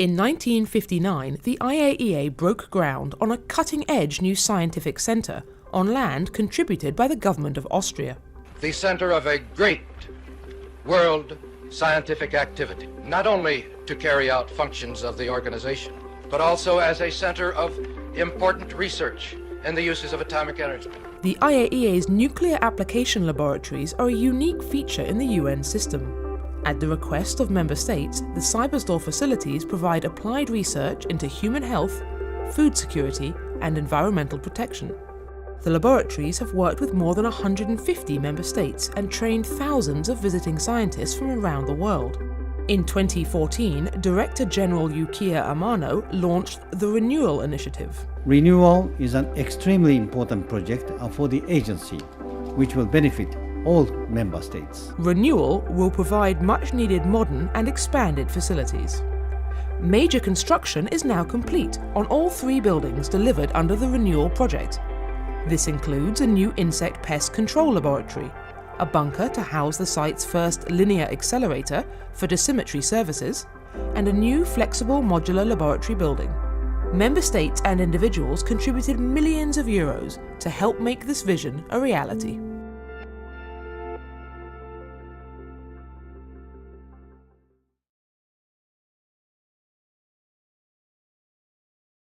In 1959, the IAEA broke ground on a cutting-edge new scientific centre on land contributed by the government of Austria. The center of a great world scientific activity, not only to carry out functions of the organization, but also as a center of important research in the uses of atomic energy. The IAEA's Nuclear Application Laboratories are a unique feature in the UN system. At the request of member states, the Seibersdorf facilities provide applied research into human health, food security, and environmental protection. The laboratories have worked with more than 150 member states and trained thousands of visiting scientists from around the world. In 2014, Director General Yukiya Amano launched the ReNuAL initiative. ReNuAL is an extremely important project for the agency, which will benefit all member states. ReNuAL will provide much-needed modern and expanded facilities. Major construction is now complete on all 3 buildings delivered under the ReNuAL project. This includes a new insect pest control laboratory, a bunker to house the site's first linear accelerator for dosimetry services, and a new flexible modular laboratory building. Member states and individuals contributed millions of euros to help make this vision a reality.